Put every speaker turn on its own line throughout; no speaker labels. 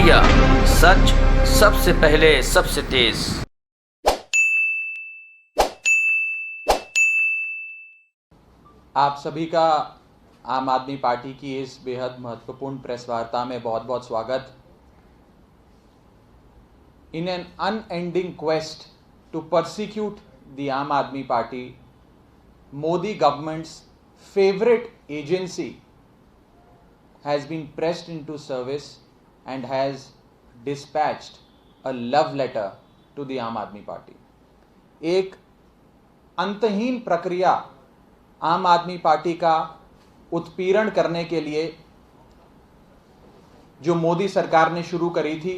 India, सच सबसे पहले सबसे तेज।
आप सभी का आम आदमी पार्टी की इस बेहद महत्वपूर्ण प्रेस वार्ता में बहुत बहुत स्वागत। In an unending quest to persecute the Aam Aadmi Party, Modi government's favorite agency has been pressed into service and has dispatched a love letter to the Aam Aadmi Party. एक अंतहीन प्रक्रिया आम Aadmi party का उत्पीड़न करने के लिए जो मोदी सरकार ने शुरू करी थी,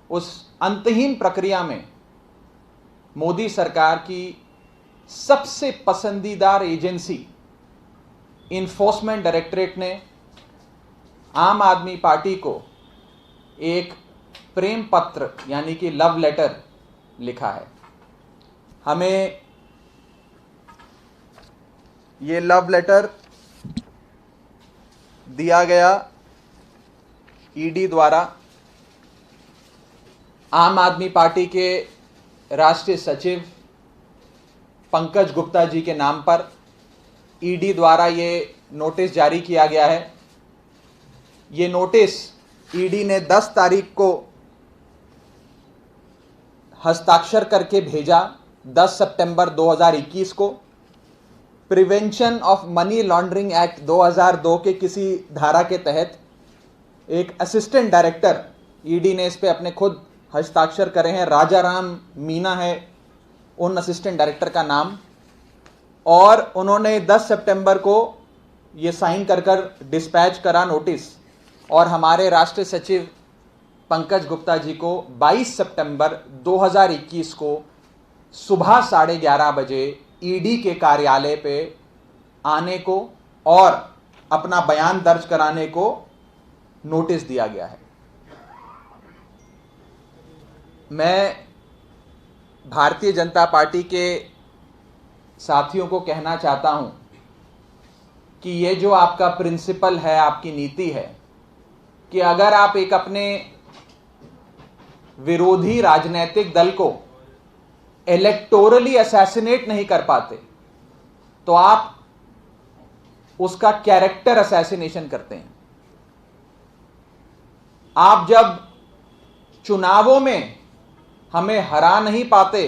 उस अंतहीन प्रक्रिया में मोदी सरकार की सबसे पसंदीदार एजेंसी इन्फोर्समेंट डायरेक्टरेट ने आम आदमी पार्टी को एक प्रेम पत्र यानी कि लव लेटर लिखा है। हमें ये लव लेटर दिया गया ईडी द्वारा आम आदमी पार्टी के राष्ट्रीय सचिव पंकज गुप्ता जी के नाम पर। ईडी द्वारा ये नोटिस जारी किया गया है। ये नोटिस ईडी ने 10 तारीख को हस्ताक्षर करके भेजा, 10 सितंबर 2021 को। Prevention of money laundering act 2002 के किसी धारा के तहत एक असिस्टेंट डायरेक्टर ईडी ने इस पे अपने खुद हस्ताक्षर करे हैं। राजाराम मीना है उन असिस्टेंट डायरेक्टर का नाम, और उन्होंने 10 सितंबर को ये साइन कर डिस्पैच करा नोटिस, और हमारे राष्ट्रीय सचिव पंकज गुप्ता जी को 22 सितंबर 2021 को सुबह 11:30 बजे ईडी के कार्यालय पे आने को और अपना बयान दर्ज कराने को नोटिस दिया गया है। मैं भारतीय जनता पार्टी के साथियों को कहना चाहता हूं कि ये जो आपका प्रिंसिपल है, आपकी नीति है कि अगर आप एक अपने विरोधी राजनीतिक दल को इलेक्टोरली असैसिनेट नहीं कर पाते तो आप उसका कैरेक्टर असैसिनेशन करते हैं। आप जब चुनावों में हमें हरा नहीं पाते,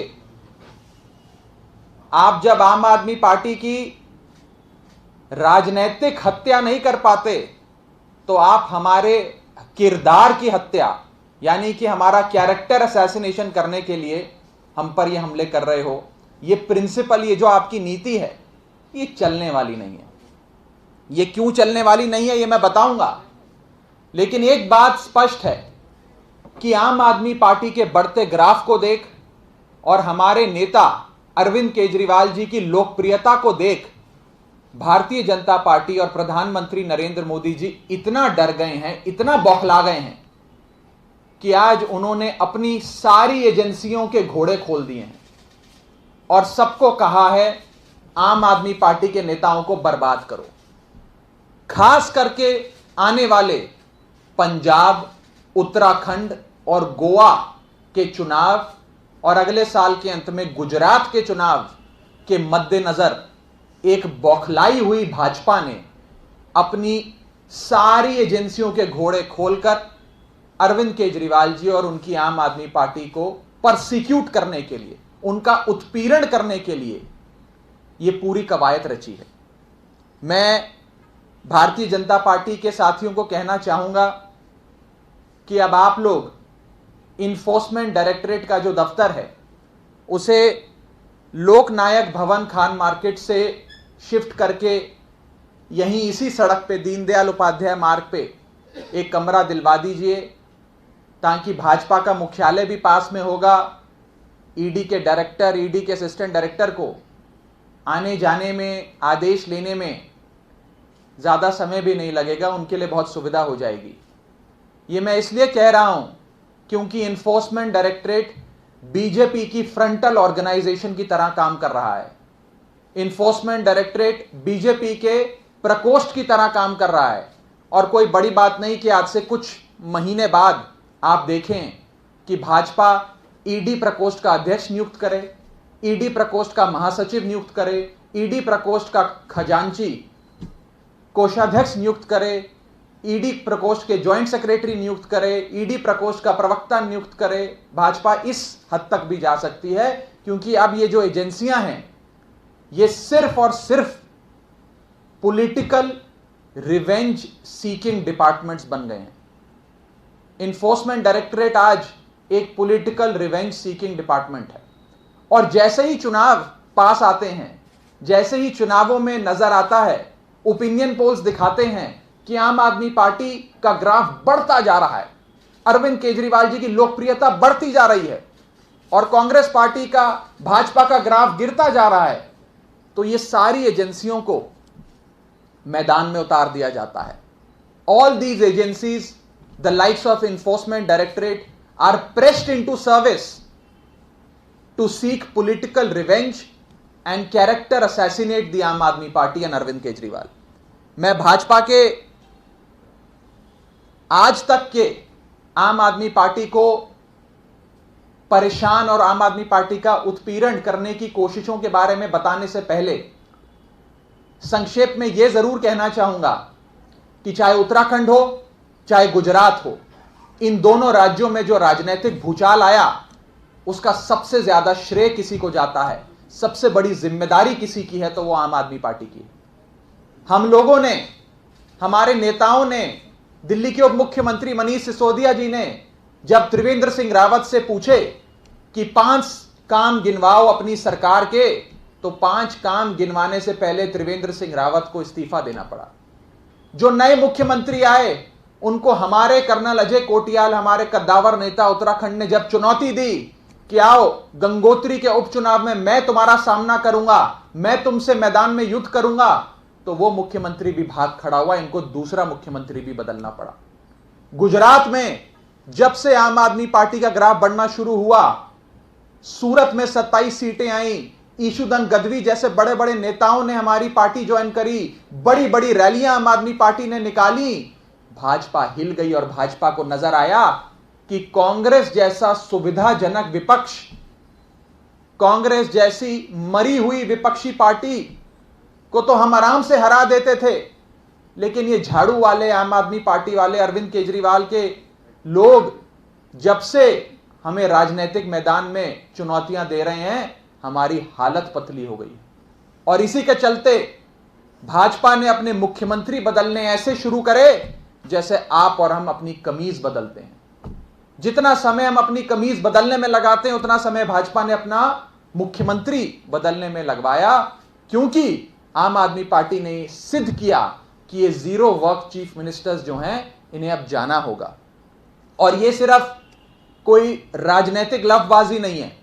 आप जब आम आदमी पार्टी की राजनीतिक हत्या नहीं कर पाते, तो आप हमारे किरदार की हत्या यानी कि हमारा कैरेक्टर असैसिनेशन करने के लिए हम पर ये हमले कर रहे हो। ये प्रिंसिपल, ये जो आपकी नीति है, ये चलने वाली नहीं है। ये क्यों चलने वाली नहीं है ये मैं बताऊंगा, लेकिन एक बात स्पष्ट है कि आम आदमी पार्टी के बढ़ते ग्राफ को देख और हमारे नेता अरविंद केजरीवाल जी की लोकप्रियता को देख भारतीय जनता पार्टी और प्रधानमंत्री नरेंद्र मोदी जी इतना डर गए हैं, इतना बौखला गए हैं कि आज उन्होंने अपनी सारी एजेंसियों के घोड़े खोल दिए हैं और सबको कहा है आम आदमी पार्टी के नेताओं को बर्बाद करो। खास करके आने वाले पंजाब, उत्तराखंड और गोवा के चुनाव और अगले साल के अंत में गुजरात के चुनाव के मद्देनजर एक बौखलाई हुई भाजपा ने अपनी सारी एजेंसियों के घोड़े खोलकर अरविंद केजरीवाल जी और उनकी आम आदमी पार्टी को परसिक्यूट करने के लिए, उनका उत्पीड़न करने के लिए ये पूरी कवायद रची है। मैं भारतीय जनता पार्टी के साथियों को कहना चाहूंगा कि अब आप लोग इन्फोर्समेंट डायरेक्टरेट का जो दफ्तर है उसे लोकनायक भवन खान मार्केट से शिफ्ट करके यहीं इसी सड़क पे दीनदयाल उपाध्याय मार्ग पे एक कमरा दिलवा दीजिए, ताकि भाजपा का मुख्यालय भी पास में होगा। ईडी के डायरेक्टर, ईडी के असिस्टेंट डायरेक्टर को आने जाने में, आदेश लेने में ज़्यादा समय भी नहीं लगेगा, उनके लिए बहुत सुविधा हो जाएगी। ये मैं इसलिए कह रहा हूं क्योंकि इन्फोर्समेंट डायरेक्टरेट बीजेपी की फ्रंटल ऑर्गेनाइजेशन की तरह काम कर रहा है। इन्फोर्समेंट डायरेक्टरेट बीजेपी के प्रकोष्ठ की तरह काम कर रहा है। और कोई बड़ी बात नहीं कि आज से कुछ महीने बाद आप देखें कि भाजपा ईडी प्रकोष्ठ का अध्यक्ष नियुक्त करे, ईडी प्रकोष्ठ का महासचिव नियुक्त करे, ईडी प्रकोष्ठ का खजांची कोषाध्यक्ष नियुक्त करे, ईडी प्रकोष्ठ के ज्वाइंट सेक्रेटरी नियुक्त करे, ईडी प्रकोष्ठ का प्रवक्ता नियुक्त करे। भाजपा इस हद तक भी जा सकती है क्योंकि अब ये जो एजेंसियां हैं ये सिर्फ और सिर्फ पॉलिटिकल रिवेंज सीकिंग डिपार्टमेंट्स बन गए हैं। इन्फोर्समेंट डायरेक्टरेट आज एक पॉलिटिकल रिवेंज सीकिंग डिपार्टमेंट है और जैसे ही चुनाव पास आते हैं, जैसे ही चुनावों में नजर आता है, ओपिनियन पोल्स दिखाते हैं कि आम आदमी पार्टी का ग्राफ बढ़ता जा रहा है, अरविंद केजरीवाल जी की लोकप्रियता बढ़ती जा रही है और कांग्रेस पार्टी का, भाजपा का ग्राफ गिरता जा रहा है, तो ये सारी एजेंसियों को मैदान में उतार दिया जाता है। All these agencies, the likes of enforcement directorate, are pressed into service to seek political revenge and character assassinate the Aam Aadmi party and Arvind Kejriwal. मैं भाजपा के आज तक के आम आदमी पार्टी को परेशान और आम आदमी पार्टी का उत्पीड़न करने की कोशिशों के बारे में बताने से पहले संक्षेप में यह जरूर कहना चाहूंगा कि चाहे उत्तराखंड हो चाहे गुजरात हो, इन दोनों राज्यों में जो राजनीतिक भूचाल आया उसका सबसे ज्यादा श्रेय किसी को जाता है, सबसे बड़ी जिम्मेदारी किसी की है तो वो आम आदमी पार्टी की है। हम लोगों ने, हमारे नेताओं ने, दिल्ली के उप मुख्यमंत्री मनीष सिसोदिया जी ने जब त्रिवेंद्र सिंह रावत से पूछे कि 5 काम गिनवाओ अपनी सरकार के, तो 5 काम गिनवाने से पहले त्रिवेंद्र सिंह रावत को इस्तीफा देना पड़ा। जो नए मुख्यमंत्री आए उनको हमारे कर्नल अजय कोटियाल, हमारे कद्दावर नेता उत्तराखंड ने जब चुनौती दी कि आओ गंगोत्री के उपचुनाव में मैं तुम्हारा सामना करूंगा, मैं तुमसे मैदान में युद्ध करूंगा, तो वो मुख्यमंत्री भी भाग खड़ा हुआ, इनको दूसरा मुख्यमंत्री भी बदलना पड़ा। गुजरात में जब से आम आदमी पार्टी का ग्राफ बढ़ना शुरू हुआ, सूरत में 27 सीटें आई, ईशुदन गदवी जैसे बड़े बड़े नेताओं ने हमारी पार्टी ज्वाइन करी, बड़ी बड़ी रैलियां आम आदमी पार्टी ने निकाली, भाजपा हिल गई और भाजपा को नजर आया कि कांग्रेस जैसा सुविधाजनक विपक्ष, कांग्रेस जैसी मरी हुई विपक्षी पार्टी को तो हम आराम से हरा देते थे, लेकिन ये झाड़ू वाले, आम आदमी पार्टी वाले, अरविंद केजरीवाल के लोग जब से हमें राजनीतिक मैदान में चुनौतियां दे रहे हैं, हमारी हालत पतली हो गई। और इसी के चलते भाजपा ने अपने मुख्यमंत्री बदलने ऐसे शुरू करे जैसे आप और हम अपनी कमीज बदलते हैं। जितना समय हम अपनी कमीज बदलने में लगाते हैं उतना समय भाजपा ने अपना मुख्यमंत्री बदलने में लगवाया, क्योंकि आम आदमी पार्टी ने सिद्ध किया कि ये जीरो वर्क चीफ मिनिस्टर्स जो हैं इन्हें अब जाना होगा। और ये सिर्फ कोई राजनीतिक लफबाजी नहीं है,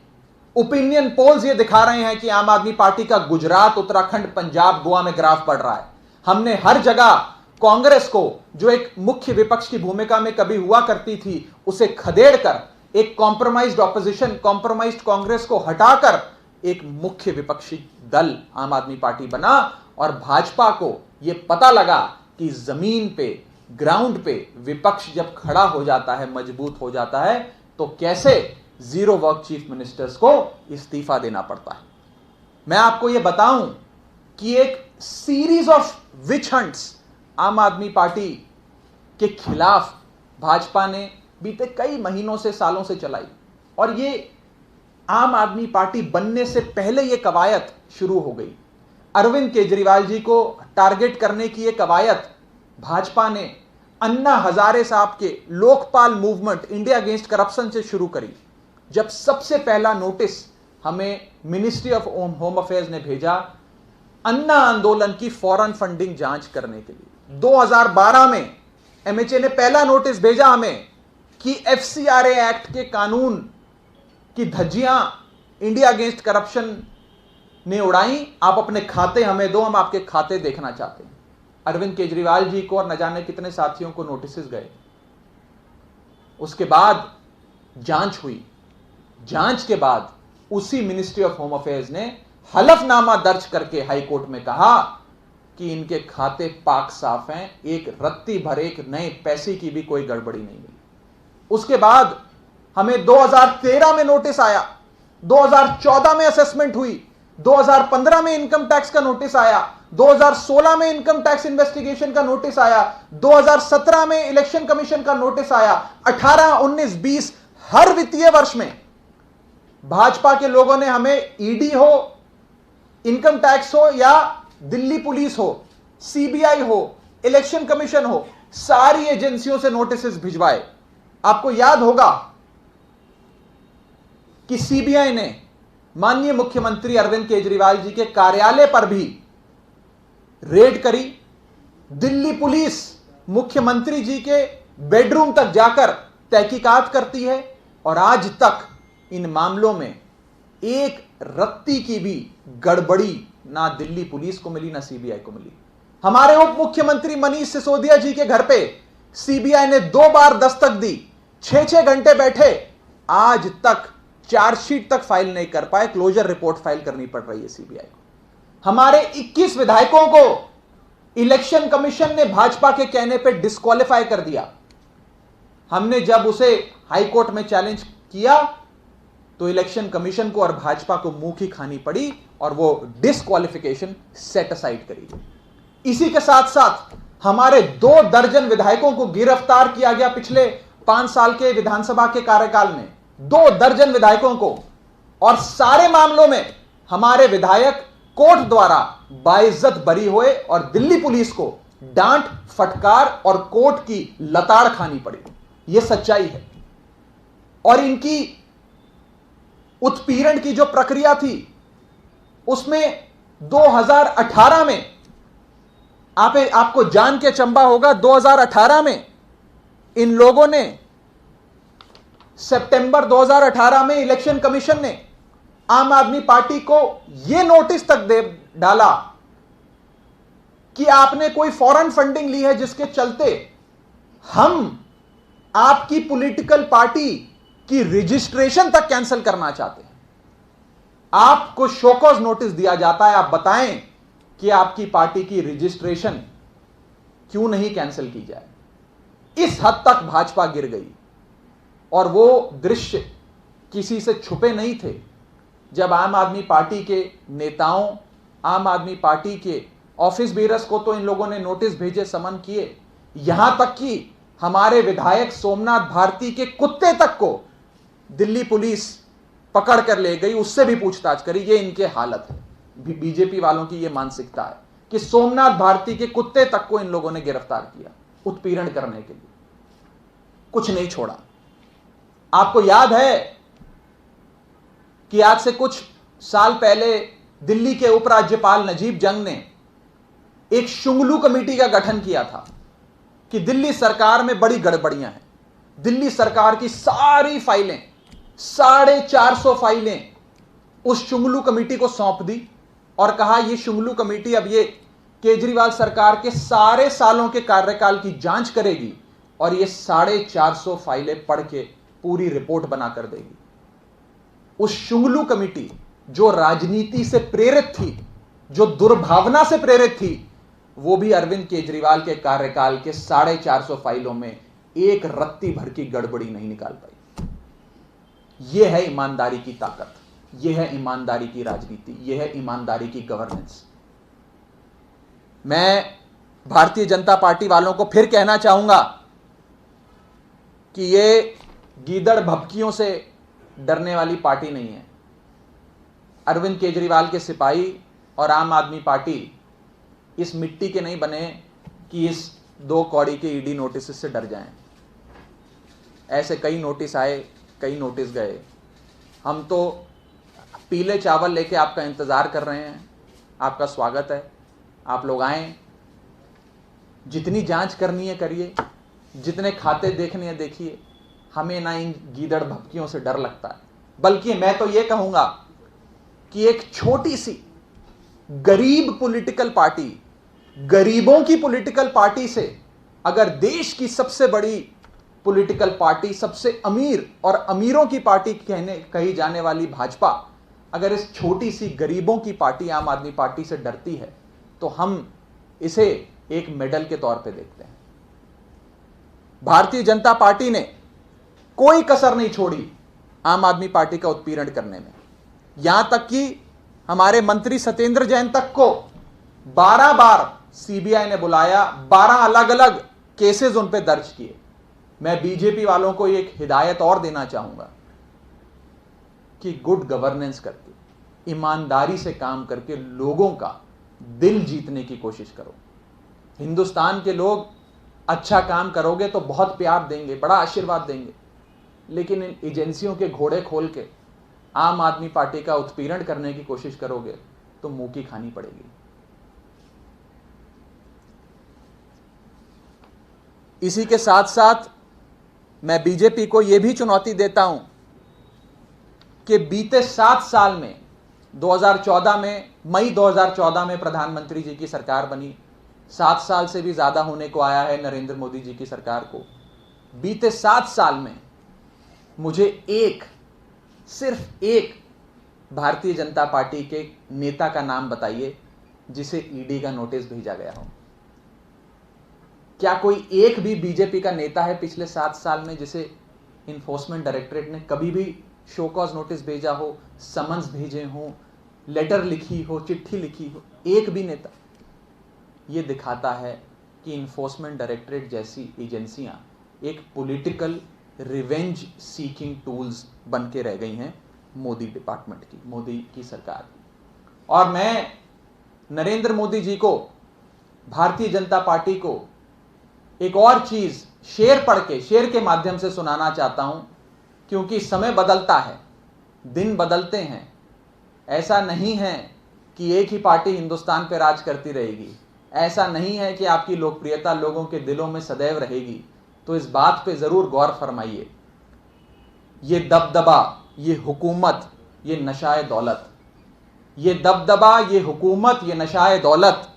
ओपिनियन पोल्स ये दिखा रहे हैं कि आम आदमी पार्टी का गुजरात, उत्तराखंड, पंजाब, गोवा में ग्राफ बढ़ रहा है। हमने हर जगह कांग्रेस को, जो एक मुख्य विपक्ष की भूमिका में कभी हुआ करती थी, उसे खदेड़कर एक कॉम्प्रोमाइज्ड ऑपोजिशन, कॉम्प्रोमाइज्ड कांग्रेस को हटाकर एक मुख्य विपक्षी दल आम आदमी पार्टी बना। और भाजपा को यह पता लगा कि जमीन पे, ग्राउंड पे विपक्ष जब खड़ा हो जाता है, मजबूत हो जाता है, तो कैसे जीरो वर्क चीफ मिनिस्टर्स को इस्तीफा देना पड़ता है। मैं आपको यह बताऊं कि एक सीरीज ऑफ विच हंट्स आम आदमी पार्टी के खिलाफ भाजपा ने बीते कई महीनों से, सालों से चलाई। और ये आम आदमी पार्टी बनने से पहले यह कवायद शुरू हो गई। अरविंद केजरीवाल जी को टारगेट करने की यह कवायद भाजपा ने अन्ना हजारे साहब के Lokpal movement, India against corruption से शुरू करी। जब सबसे पहला नोटिस हमें मिनिस्ट्री ऑफ होम अफेयर्स ने भेजा अन्ना आंदोलन की फौरन फंडिंग जांच करने के लिए, 2012 में एमएचए ने पहला नोटिस भेजा हमें कि एफसीआरए एक्ट के कानून की धज्जियां इंडिया अगेंस्ट करप्शन ने उड़ाई, आप अपने खाते हमें दो, हम आपके खाते देखना चाहते हैं। अरविंद केजरीवाल जी को और न जाने कितने साथियों को नोटिस गए। उसके बाद जांच हुई, जांच के बाद उसी मिनिस्ट्री ऑफ होम अफेयर्स ने हलफनामा दर्ज करके हाई कोर्ट में कहा कि इनके खाते पाक साफ हैं, एक रत्ती भर, एक नए पैसे की भी कोई गड़बड़ी नहीं हुई। उसके बाद हमें 2013 में नोटिस आया, 2014 में असेसमेंट हुई, 2015 में इनकम टैक्स का नोटिस आया, 2016 में इनकम टैक्स इन्वेस्टिगेशन का नोटिस आया, 2017 में इलेक्शन कमीशन का नोटिस आया, 18, 19, 20 हर वित्तीय वर्ष में भाजपा के लोगों ने हमें ईडी हो, इनकम टैक्स हो या दिल्ली पुलिस हो, सीबीआई हो, इलेक्शन कमीशन हो, सारी एजेंसियों से नोटिस भिजवाए। आपको याद होगा कि सीबीआई ने माननीय मुख्यमंत्री अरविंद केजरीवाल जी के कार्यालय पर भी रेड करी। दिल्ली पुलिस मुख्यमंत्री जी के बेडरूम तक जाकर तहकीकात करती है और आज तक इन मामलों में एक रत्ती की भी गड़बड़ी ना दिल्ली पुलिस को मिली ना सीबीआई को मिली। हमारे उप मुख्यमंत्री मनीष सिसोदिया जी के घर पे सीबीआई ने 2 बार दस्तक दी, 6-6 घंटे बैठे, आज तक चार्जशीट तक फाइल नहीं कर पाए, क्लोजर रिपोर्ट फाइल करनी पड़ रही है सीबीआई को। हमारे 21 विधायकों को इलेक्शन कमीशन ने भाजपा के कहने पे डिस्क्वालीफाई कर दिया। हमने जब उसे हाईकोर्ट में चैलेंज किया तो इलेक्शन कमीशन को और भाजपा को मुंह की खानी पड़ी और वो डिस्क्वालिफिकेशन सेट असाइड करी गई। इसी के साथ साथ हमारे 2 दर्जन विधायकों को गिरफ्तार किया गया पिछले 5 साल के विधानसभा के कार्यकाल में, 2 दर्जन विधायकों को, और सारे मामलों में हमारे विधायक कोर्ट द्वारा बाइज्जत बरी हुए और दिल्ली पुलिस को डांट, फटकार और कोर्ट की लताड़ खानी पड़ी। यह सच्चाई है। और इनकी उत्पीड़न की जो प्रक्रिया थी उसमें 2018 में आपको जान के चंबा होगा, 2018 में इन लोगों ने, सितंबर 2018 में इलेक्शन कमीशन ने आम आदमी पार्टी को यह नोटिस तक दे डाला कि आपने कोई फॉरेन फंडिंग ली है जिसके चलते हम आपकी पॉलिटिकल पार्टी की रजिस्ट्रेशन तक कैंसिल करना चाहते हैं। आपको शोकॉज नोटिस दिया जाता है, आप बताएं कि आपकी पार्टी की रजिस्ट्रेशन क्यों नहीं कैंसिल की जाए। इस हद तक भाजपा गिर गई और वो दृश्य किसी से छुपे नहीं थे। जब आम आदमी पार्टी के नेताओं, आम आदमी पार्टी के ऑफिस बेरर्स को तो इन लोगों ने नोटिस भेजे, समन किए, यहां तक कि हमारे विधायक सोमनाथ भारती के कुत्ते तक को दिल्ली पुलिस पकड़ कर ले गई, उससे भी पूछताछ करी। ये इनके हालत है, बीजेपी वालों की ये मानसिकता है कि सोमनाथ भारती के कुत्ते तक को इन लोगों ने गिरफ्तार किया उत्पीड़न करने के लिए, कुछ नहीं छोड़ा। आपको याद है कि आज से कुछ साल पहले दिल्ली के उपराज्यपाल नजीब जंग ने एक शुंगलू कमेटी का गठन किया था कि दिल्ली सरकार में बड़ी गड़बड़ियां हैं। दिल्ली सरकार की सारी फाइलें, 450 फाइलें उस शुंगलू कमेटी को सौंप दी और कहा यह शुंगलू कमेटी अब ये केजरीवाल सरकार के सारे सालों के कार्यकाल की जांच करेगी और ये 450 फाइलें पढ़ के पूरी रिपोर्ट बनाकर देगी। उस शुंगलू कमेटी जो राजनीति से प्रेरित थी, जो दुर्भावना से प्रेरित थी, वो भी अरविंद केजरीवाल के कार्यकाल के 450 फाइलों में एक रत्ती भर की गड़बड़ी नहीं निकाल पाई। यह है ईमानदारी की ताकत, यह है ईमानदारी की राजनीति, यह है ईमानदारी की गवर्नेंस। मैं भारतीय जनता पार्टी वालों को फिर कहना चाहूंगा कि यह गीदड़ भभकियों से डरने वाली पार्टी नहीं है। अरविंद केजरीवाल के सिपाही और आम आदमी पार्टी इस मिट्टी के नहीं बने कि इस 2 कौड़ी के ईडी नोटिस से डर जाएं। ऐसे कई नोटिस आए, कई नोटिस गए। हम तो पीले चावल लेके आपका इंतजार कर रहे हैं। आपका स्वागत है, आप लोग आएं, जितनी जांच करनी है करिए, जितने खाते देखने हैं देखिए। हमें ना इन गीदड़ भभकियों से डर लगता है, बल्कि मैं तो ये कहूंगा कि एक छोटी सी गरीब पॉलिटिकल पार्टी, गरीबों की पॉलिटिकल पार्टी से अगर देश की सबसे बड़ी पॉलिटिकल पार्टी, सबसे अमीर और अमीरों की पार्टी कही जाने वाली भाजपा, अगर इस छोटी सी गरीबों की पार्टी आम आदमी पार्टी से डरती है तो हम इसे एक मेडल के तौर पे देखते हैं। भारतीय जनता पार्टी ने कोई कसर नहीं छोड़ी आम आदमी पार्टी का उत्पीड़न करने में। यहां तक कि हमारे मंत्री सत्येंद्र जैन तक को 12 बार सीबीआई ने बुलाया, 12 अलग अलग केसेस उन पे दर्ज किए। मैं बीजेपी वालों को एक हिदायत और देना चाहूंगा कि गुड गवर्नेंस करके, ईमानदारी से काम करके लोगों का दिल जीतने की कोशिश करो। हिंदुस्तान के लोग अच्छा काम करोगे तो बहुत प्यार देंगे, बड़ा आशीर्वाद देंगे, लेकिन इन एजेंसियों के घोड़े खोल के आम आदमी पार्टी का उत्पीड़न करने की कोशिश करोगे तो मुंह की खानी पड़ेगी। इसी के साथ साथ मैं बीजेपी को यह भी चुनौती देता हूं कि बीते 7 साल में 2014 में, मई 2014 में प्रधानमंत्री जी की सरकार बनी, 7 साल से भी ज्यादा होने को आया है नरेंद्र मोदी जी की सरकार को। बीते 7 साल में मुझे सिर्फ एक भारतीय जनता पार्टी के नेता का नाम बताइए जिसे ईडी का नोटिस भेजा गया हो। क्या कोई एक भी बीजेपी का नेता है पिछले 7 साल में जिसे इन्फोर्समेंट डायरेक्टरेट ने कभी भी शो कॉज नोटिस भेजा हो, समन्स भेजे हो, लेटर लिखी हो, चिट्ठी लिखी हो? एक भी नेता? यह दिखाता है कि इन्फोर्समेंट डायरेक्टरेट जैसी एजेंसियां एक पॉलिटिकल रिवेंज सीकिंग टूल्स बन के रह गई हैं मोदी डिपार्टमेंट की, मोदी की सरकार। और मैं नरेंद्र मोदी जी को, भारतीय जनता पार्टी को एक और चीज शेर के माध्यम से सुनाना चाहता हूं, क्योंकि समय बदलता है, दिन बदलते हैं। ऐसा नहीं है कि एक ही पार्टी हिंदुस्तान पर राज करती रहेगी, ऐसा नहीं है कि आपकी लोकप्रियता लोगों के दिलों में सदैव रहेगी। तो इस बात पे जरूर गौर फरमाइए, ये दबदबा, ये हुकूमत, ये नशाए दौलत, ये दबदबा, ये हुकूमत, ये नशाए दौलत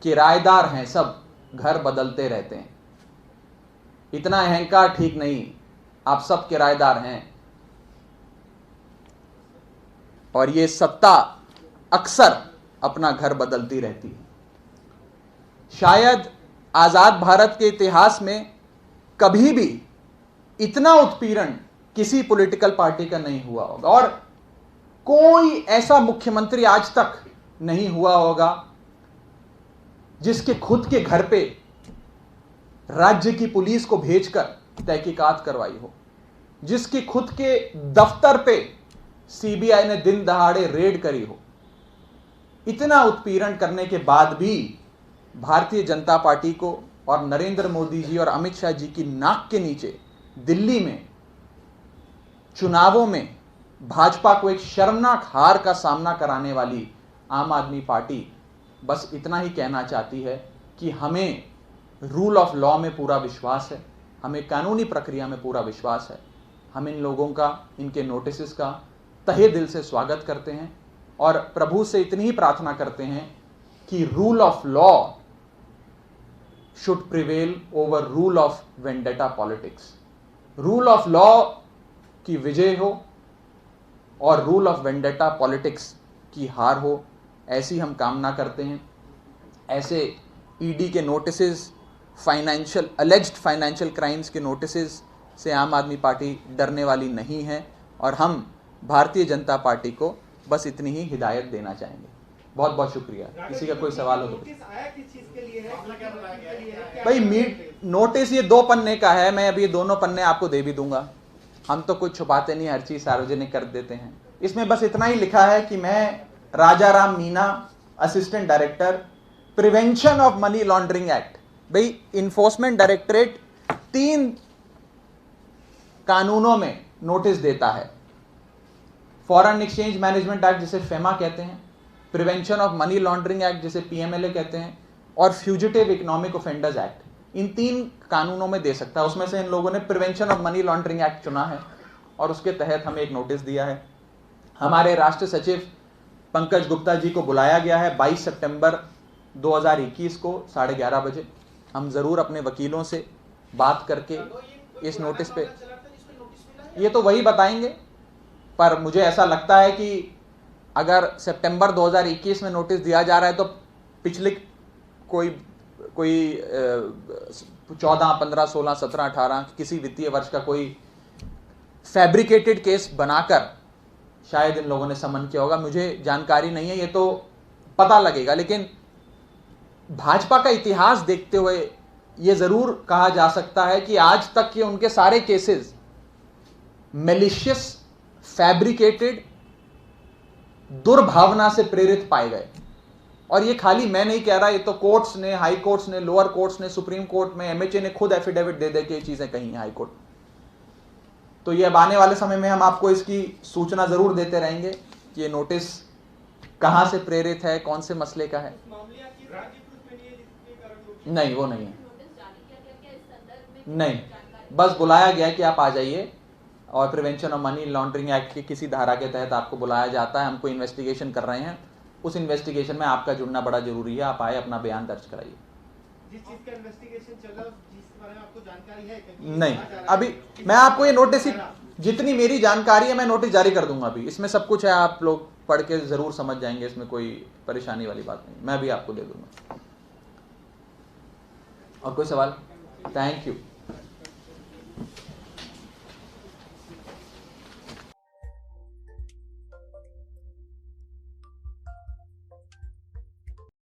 किराएदार हैं, सब घर बदलते रहते हैं। इतना अहंकार ठीक नहीं, आप सब किराएदार हैं। और ये सत्ता अक्सर अपना घर बदलती रहती है। शायद आजाद भारत के इतिहास में कभी भी इतना उत्पीड़न किसी पॉलिटिकल पार्टी का नहीं हुआ होगा, और कोई ऐसा मुख्यमंत्री आज तक नहीं हुआ होगा जिसके खुद के घर पे राज्य की पुलिस को भेजकर तहकीकात करवाई हो, जिसके खुद के दफ्तर पे सीबीआई ने दिन दहाड़े रेड करी हो। इतना उत्पीड़न करने के बाद भी भारतीय जनता पार्टी को और नरेंद्र मोदी जी और अमित शाह जी की नाक के नीचे दिल्ली में चुनावों में भाजपा को एक शर्मनाक हार का सामना कराने वाली आम आदमी पार्टी बस इतना ही कहना चाहती है कि हमें रूल ऑफ लॉ में पूरा विश्वास है, हमें कानूनी प्रक्रिया में पूरा विश्वास है। हम इन लोगों का, इनके नोटिस का तहे दिल से स्वागत करते हैं और प्रभु से इतनी ही प्रार्थना करते हैं कि rule of law should prevail over rule of vendetta politics. Rule of law की विजय हो और रूल ऑफ वेंडेटा पॉलिटिक्स की हार हो, ऐसी हम कामना करते हैं। ऐसे ईडी के नोटिसेस, अलेज्ड फाइनेंशियल क्राइम्स के नोटिसेस से आम आदमी पार्टी डरने वाली नहीं है और हम भारतीय जनता पार्टी को बस इतनी ही हिदायत देना चाहेंगे। बहुत बहुत शुक्रिया। किसी का कोई सवाल हो तो भाई, नोटिस ये 2 पन्ने का है, मैं अभी ये दोनों पन्ने आपको दे भी दूंगा। हम तो कुछ छुपाते नहीं, हर चीज सार्वजनिक कर देते हैं। इसमें बस इतना ही लिखा है कि मैं Raja Ram Meena, assistant director, prevention of money laundering act. भाई, इन्फोर्समेंट डायरेक्टरेट 3 कानूनों में नोटिस देता है। फॉरेन एक्सचेंज मैनेजमेंट एक्ट जिसे फेमा कहते हैं, prevention of money laundering act जिसे पीएमएलए कहते हैं, और फ्यूजिटिव इकोनॉमिक ऑफेंडर्स एक्ट। इन 3 कानूनों में दे सकता है। उसमें से इन लोगों ने prevention of money laundering act चुना है और उसके तहत हमें एक नोटिस दिया है। हमारे राष्ट्र सचिव पंकज गुप्ता जी को बुलाया गया है 22 सितंबर 2021 को 11:30 बजे। हम जरूर अपने वकीलों से बात करके इस नोटिस पे, ये तो वही बताएंगे, पर मुझे ऐसा लगता है कि अगर सितंबर 2021 में नोटिस दिया जा रहा है तो पिछले कोई 14, 15, 16, 17, 18 किसी वित्तीय वर्ष का कोई फैब्रिकेटेड केस बनाकर शायद इन लोगों ने समन किया होगा, मुझे जानकारी नहीं है, ये तो पता लगेगा। लेकिन भाजपा का इतिहास देखते हुए यह जरूर कहा जा सकता है कि आज तक के उनके सारे केसेस मैलिशियस, फैब्रिकेटेड, दुर्भावना से प्रेरित पाए गए। और ये खाली मैं नहीं कह रहा, ये तो कोर्ट्स ने, हाई कोर्ट्स ने, लोअर कोर्ट्स ने, सुप्रीम कोर्ट में एमएचए ने खुद एफिडेविट दे दे के ये चीजें कही हैं हाई कोर्ट। तो ये अब आने वाले समय में हम आपको इसकी सूचना जरूर देते रहेंगे कि ये नोटिस कहां से प्रेरित है, कौन से मसले का है। नहीं, वो नहीं है, नहीं, बस बुलाया गया कि आप आ जाइए, और prevention of money laundering act की किसी धारा के तहत आपको बुलाया जाता है। हमको इन्वेस्टिगेशन कर रहे हैं, उस इन्वेस्टिगेशन में आपका जुड़ना बड़ा जरूरी है। आप आए, अपना बयान दर्ज कराइए।
जिस चीज का इन्वेस्टिगेशन चल रहा है जिस बारे में आपको जानकारी है?
नहीं, अभी मैं आपको ये नोटिस, जितनी मेरी जानकारी है मैं नोटिस जारी कर दूंगा। अभी इसमें सब कुछ है, आप लोग पढ़ के जरूर समझ जाएंगे, इसमें कोई परेशानी वाली बात नहीं, मैं भी आपको दे दूंगा। और कोई सवाल? Thank you.